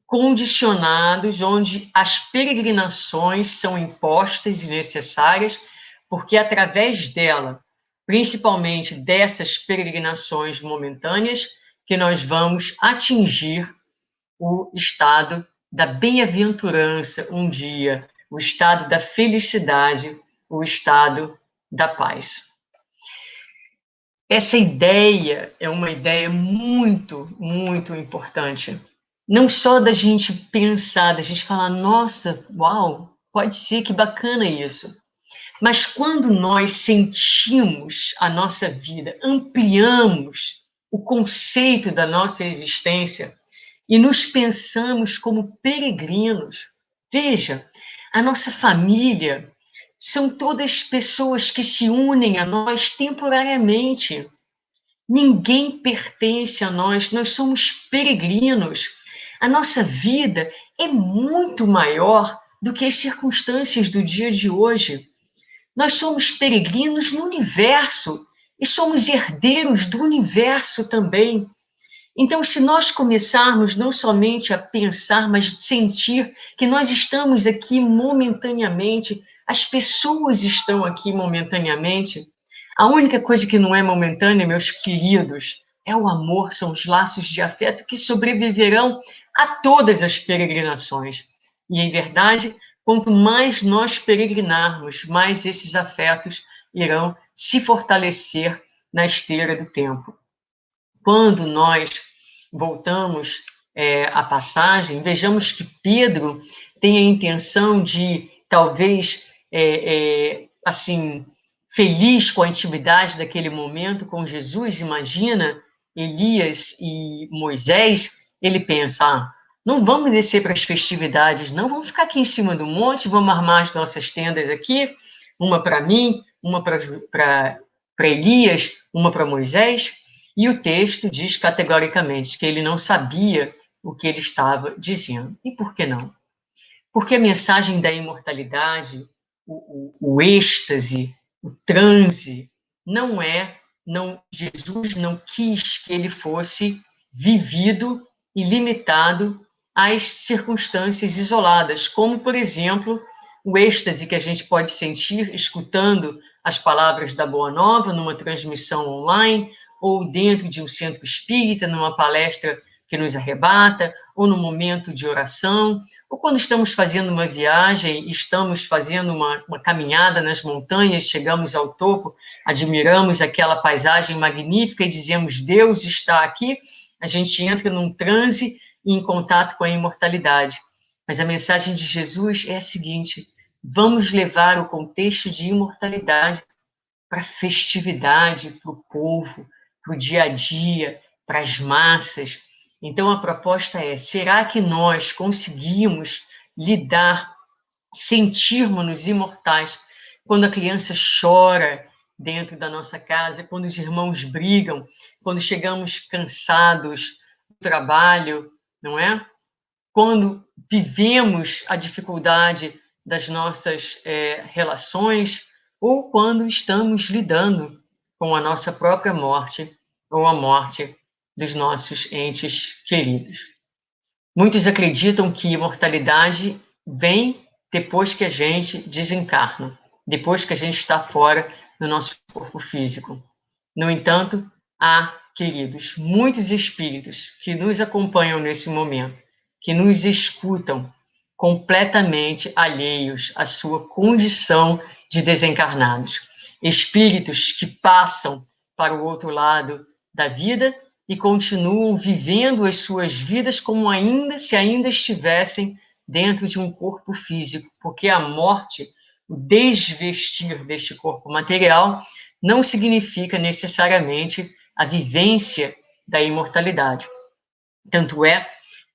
condicionados, onde as peregrinações são impostas e necessárias, porque através dela, principalmente dessas peregrinações momentâneas, que nós vamos atingir o estado da bem-aventurança um dia, o estado da felicidade, o estado da paz. Essa ideia é uma ideia muito, muito importante. Não só da gente pensar, da gente falar: nossa, uau, pode ser, que bacana isso. Mas quando nós sentimos a nossa vida, ampliamos o conceito da nossa existência e nos pensamos como peregrinos. Veja, a nossa família são todas pessoas que se unem a nós temporariamente. Ninguém pertence a nós, nós somos peregrinos. A nossa vida é muito maior do que as circunstâncias do dia de hoje. Nós somos peregrinos no universo e somos herdeiros do universo também. Então, se nós começarmos não somente a pensar, mas sentir que nós estamos aqui momentaneamente, as pessoas estão aqui momentaneamente, a única coisa que não é momentânea, meus queridos, é o amor, são os laços de afeto que sobreviverão a todas as peregrinações. E, em verdade, quanto mais nós peregrinarmos, mais esses afetos irão se fortalecer na esteira do tempo. Quando nós voltamos à passagem, vejamos que Pedro tem a intenção de, talvez, assim, feliz com a intimidade daquele momento com Jesus, imagina Elias e Moisés, ele pensa, não vamos descer para as festividades, não, vamos ficar aqui em cima do monte, vamos armar as nossas tendas aqui, uma para mim, uma para Elias, uma para Moisés, e o texto diz categoricamente que ele não sabia o que ele estava dizendo. E por que não? Porque a mensagem da imortalidade, o êxtase, o transe, Jesus não quis que ele fosse vivido e limitado às circunstâncias isoladas, como, por exemplo, o êxtase que a gente pode sentir escutando as palavras da Boa Nova numa transmissão online, ou dentro de um centro espírita, numa palestra que nos arrebata, ou no momento de oração, ou quando estamos fazendo uma viagem, estamos fazendo uma caminhada nas montanhas, chegamos ao topo, admiramos aquela paisagem magnífica e dizemos, Deus está aqui, a gente entra num transe e em contato com a imortalidade. Mas a mensagem de Jesus é a seguinte, vamos levar o contexto de imortalidade para a festividade, para o povo, para o dia a dia, para as massas. Então, a proposta é, será que nós conseguimos lidar, sentirmos-nos imortais quando a criança chora dentro da nossa casa, quando os irmãos brigam, quando chegamos cansados do trabalho, não é? Quando vivemos a dificuldade das nossas relações, ou quando estamos lidando com a nossa própria morte ou a morte dos nossos entes queridos. Muitos acreditam que a imortalidade vem depois que a gente desencarna, depois que a gente está fora do nosso corpo físico. No entanto, há, queridos, muitos espíritos que nos acompanham nesse momento, que nos escutam completamente alheios à sua condição de desencarnados. Espíritos que passam para o outro lado da vida e continuam vivendo as suas vidas como se ainda estivessem dentro de um corpo físico, porque a morte, o desvestir deste corpo material, não significa necessariamente a vivência da imortalidade. Tanto é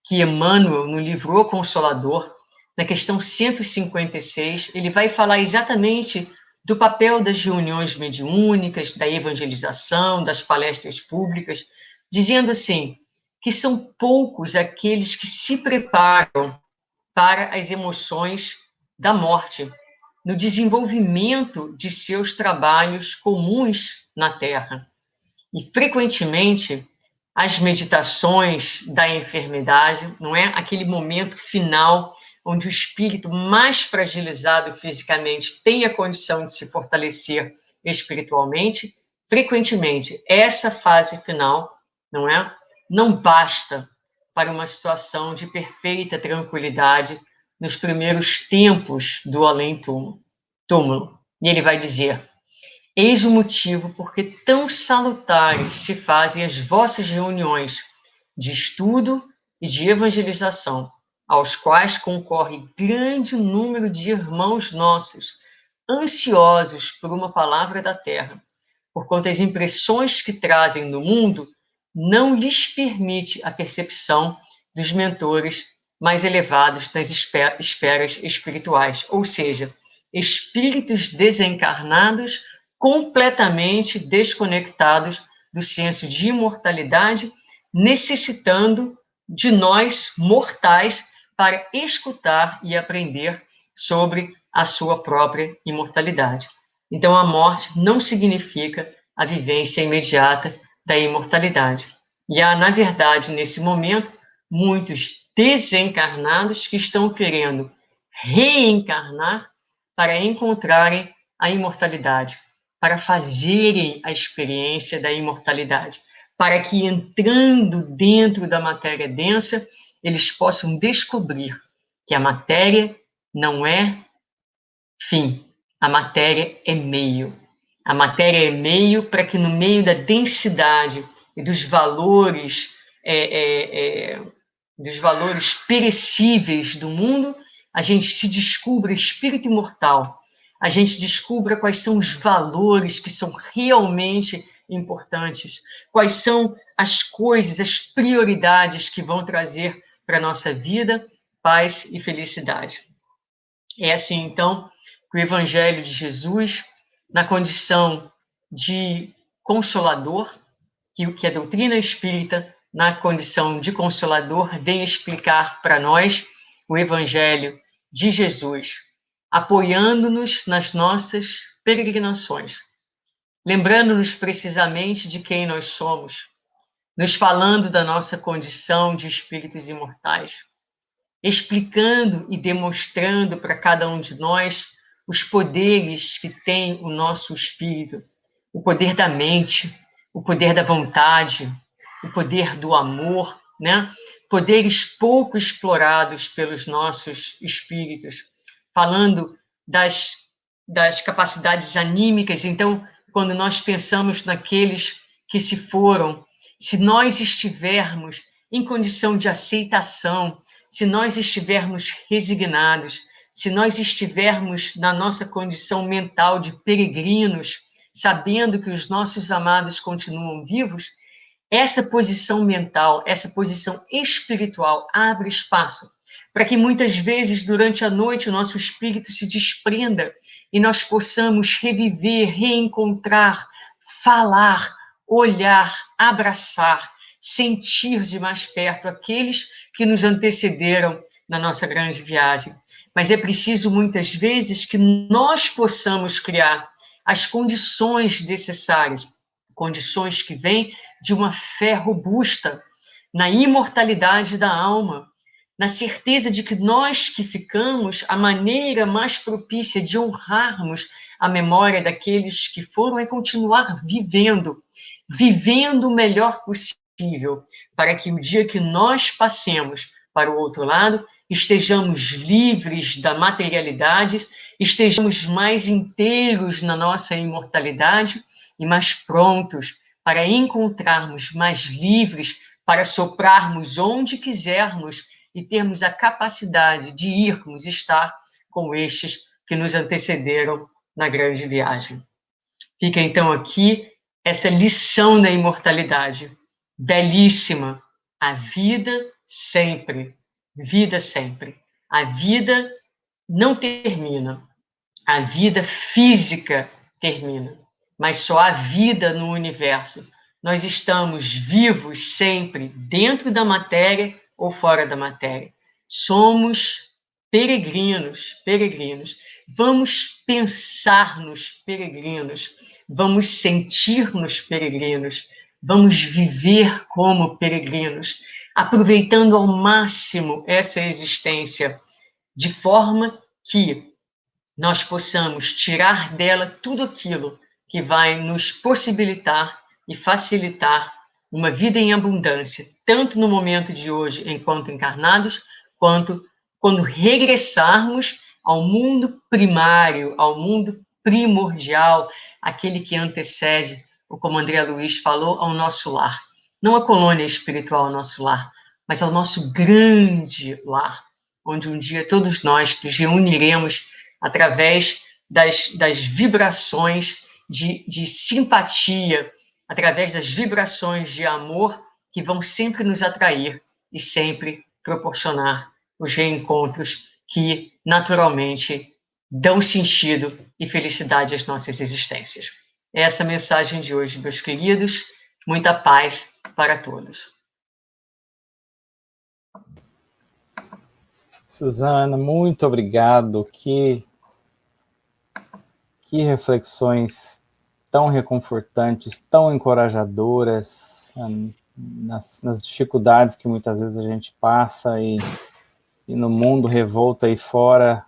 que Emmanuel, no livro O Consolador, na questão 156, ele vai falar exatamente do papel das reuniões mediúnicas, da evangelização, das palestras públicas, dizendo assim, que são poucos aqueles que se preparam para as emoções da morte, no desenvolvimento de seus trabalhos comuns na Terra. E, frequentemente, as meditações da enfermidade, não é? Aquele momento final onde o espírito mais fragilizado fisicamente tem a condição de se fortalecer espiritualmente, frequentemente, essa fase final, não é? Não basta para uma situação de perfeita tranquilidade nos primeiros tempos do além-túmulo. E ele vai dizer, eis o motivo porque tão salutares se fazem as vossas reuniões de estudo e de evangelização, aos quais concorre grande número de irmãos nossos, ansiosos por uma palavra da terra, porquanto as impressões que trazem no mundo não lhes permite a percepção dos mentores mais elevados nas esferas espirituais, ou seja, espíritos desencarnados completamente desconectados do senso de imortalidade, necessitando de nós, mortais, para escutar e aprender sobre a sua própria imortalidade. Então, a morte não significa a vivência imediata da imortalidade. E há, na verdade, nesse momento, muitos desencarnados que estão querendo reencarnar para encontrarem a imortalidade, para fazerem a experiência da imortalidade, para que, entrando dentro da matéria densa, eles possam descobrir que a matéria não é fim, a matéria é meio. A matéria é meio para que, no meio da densidade e dos valores perecíveis do mundo, a gente se descubra espírito imortal, a gente descubra quais são os valores que são realmente importantes, quais são as coisas, as prioridades que vão trazer para a nossa vida paz e felicidade. É assim, então, que o Evangelho de Jesus, na condição de consolador, que a doutrina espírita, na condição de consolador, vem explicar para nós o Evangelho de Jesus, apoiando-nos nas nossas peregrinações, lembrando-nos precisamente de quem nós somos, nos falando da nossa condição de espíritos imortais, explicando e demonstrando para cada um de nós os poderes que tem o nosso espírito, o poder da mente, o poder da vontade, o poder do amor, né? Poderes pouco explorados pelos nossos espíritos, falando das capacidades anímicas. Então, quando nós pensamos naqueles que se foram, se nós estivermos em condição de aceitação, se nós estivermos resignados, se nós estivermos na nossa condição mental de peregrinos, sabendo que os nossos amados continuam vivos, essa posição mental, essa posição espiritual abre espaço para que muitas vezes durante a noite o nosso espírito se desprenda e nós possamos reviver, reencontrar, falar, olhar, abraçar, sentir de mais perto aqueles que nos antecederam na nossa grande viagem. Mas é preciso muitas vezes que nós possamos criar as condições necessárias, condições que vêm de uma fé robusta na imortalidade da alma, na certeza de que nós que ficamos, a maneira mais propícia de honrarmos a memória daqueles que foram é continuar vivendo o melhor possível, para que o dia que nós passemos para o outro lado, estejamos livres da materialidade, estejamos mais inteiros na nossa imortalidade e mais prontos para encontrarmos, mais livres para soprarmos onde quisermos e termos a capacidade de irmos estar com estes que nos antecederam na grande viagem. Fica então aqui essa lição da imortalidade, belíssima. A vida sempre, vida sempre. A vida não termina, a vida física termina, mas só a vida no universo. Nós estamos vivos sempre, dentro da matéria ou fora da matéria. Somos peregrinos, peregrinos. Vamos pensar-nos peregrinos, vamos sentir-nos peregrinos, vamos viver como peregrinos, aproveitando ao máximo essa existência, de forma que nós possamos tirar dela tudo aquilo que vai nos possibilitar e facilitar uma vida em abundância, tanto no momento de hoje, enquanto encarnados, quanto quando regressarmos ao mundo primário, ao mundo primordial, aquele que antecede, como André Luiz falou, ao nosso lar. Não a colônia espiritual ao nosso lar, mas ao nosso grande lar, onde um dia todos nós nos reuniremos através das vibrações de simpatia, através das vibrações de amor que vão sempre nos atrair e sempre proporcionar os reencontros que naturalmente dão sentido e felicidade às nossas existências. Essa é a mensagem de hoje, meus queridos. Muita paz para todos. Suzana, muito obrigado. Que reflexões tão reconfortantes, tão encorajadoras, nas dificuldades que muitas vezes a gente passa e no mundo revolto aí fora.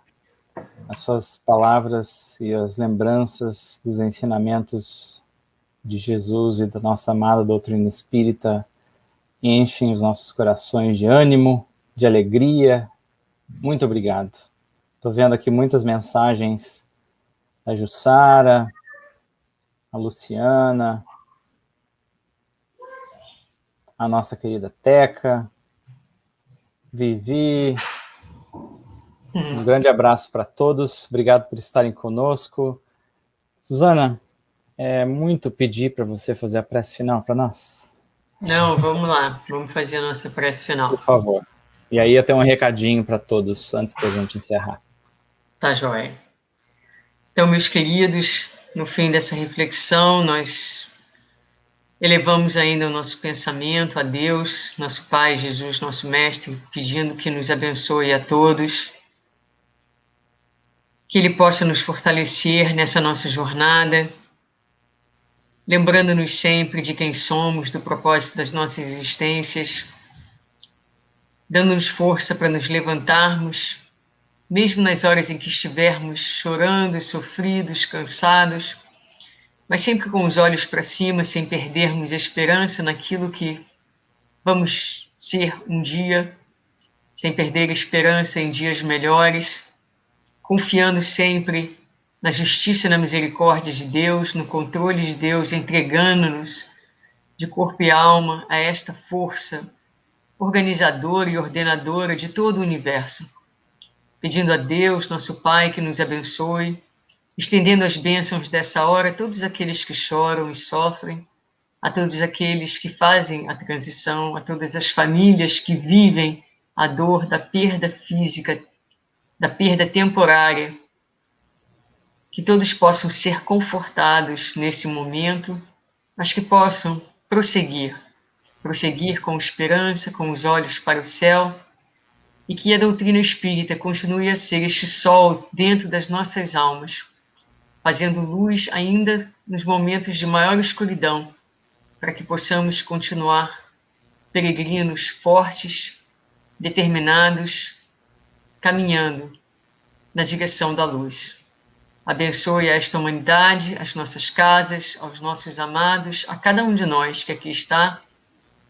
As suas palavras e as lembranças dos ensinamentos de Jesus e da nossa amada doutrina espírita enchem os nossos corações de ânimo, de alegria. Muito obrigado. Estou vendo aqui muitas mensagens da Jussara, a Luciana, a nossa querida Teca, Vivi. Um grande abraço para todos. Obrigado por estarem conosco. Suzana, é muito pedir para você fazer a prece final para nós? Não, vamos lá. Vamos fazer a nossa prece final. Por favor. E aí eu tenho um recadinho para todos antes da gente encerrar. Tá, joia. Então, meus queridos, no fim dessa reflexão, nós elevamos ainda o nosso pensamento a Deus, nosso Pai, Jesus, nosso Mestre, pedindo que nos abençoe a todos, que Ele possa nos fortalecer nessa nossa jornada, lembrando-nos sempre de quem somos, do propósito das nossas existências, dando-nos força para nos levantarmos, mesmo nas horas em que estivermos chorando, sofridos, cansados, mas sempre com os olhos para cima, sem perdermos a esperança naquilo que vamos ser um dia, sem perder a esperança em dias melhores, confiando sempre na justiça e na misericórdia de Deus, no controle de Deus, entregando-nos de corpo e alma a esta força organizadora e ordenadora de todo o universo, pedindo a Deus, nosso Pai, que nos abençoe, estendendo as bênçãos dessa hora a todos aqueles que choram e sofrem, a todos aqueles que fazem a transição, a todas as famílias que vivem a dor da perda física, da perda temporária, que todos possam ser confortados nesse momento, mas que possam prosseguir com esperança, com os olhos para o céu, e que a doutrina espírita continue a ser este sol dentro das nossas almas, fazendo luz ainda nos momentos de maior escuridão, para que possamos continuar peregrinos fortes, determinados, caminhando na direção da luz. Abençoe a esta humanidade, as nossas casas, aos nossos amados, a cada um de nós que aqui está,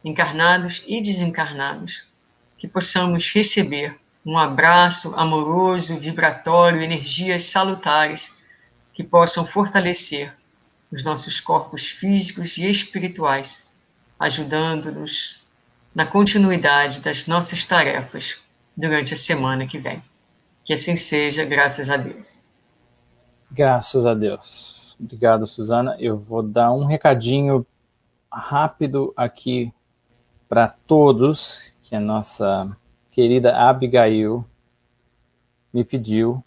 encarnados e desencarnados, que possamos receber um abraço amoroso, vibratório, energias salutares que possam fortalecer os nossos corpos físicos e espirituais, ajudando-nos na continuidade das nossas tarefas durante a semana que vem. Que assim seja, graças a Deus. Graças a Deus. Obrigado, Suzana. Eu vou dar um recadinho rápido aqui para todos, que a nossa querida Abigail me pediu.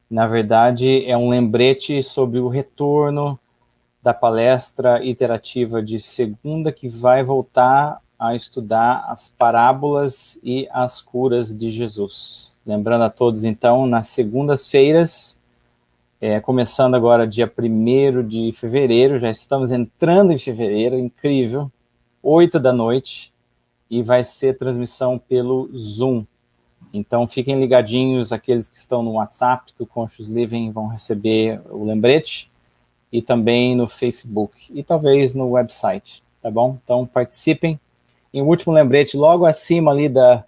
Na verdade, é um lembrete sobre o retorno da palestra interativa de segunda, que vai voltar a estudar as parábolas e as curas de Jesus. Lembrando a todos, então, nas segundas-feiras, começando agora dia 1º de fevereiro, já estamos entrando em fevereiro, incrível, 8 da noite, e vai ser transmissão pelo Zoom. Então, fiquem ligadinhos, aqueles que estão no WhatsApp do Conscious Living vão receber o lembrete, e também no Facebook, e talvez no website, tá bom? Então, participem. E o último lembrete, logo acima ali da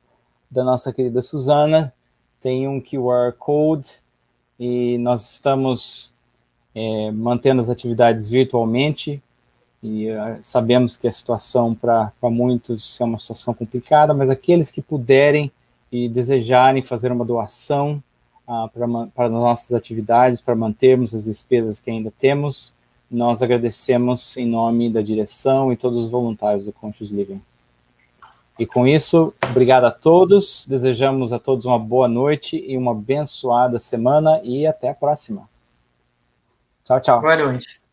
nossa querida Suzana, tem um QR Code, e nós estamos mantendo as atividades virtualmente, e sabemos que a situação para muitos é uma situação complicada, mas aqueles que puderem e desejarem fazer uma doação para nossas atividades, para mantermos as despesas que ainda temos, nós agradecemos em nome da direção e todos os voluntários do Conscious Living. E com isso, obrigado a todos, desejamos a todos uma boa noite e uma abençoada semana, e até a próxima. Tchau, tchau. Boa noite.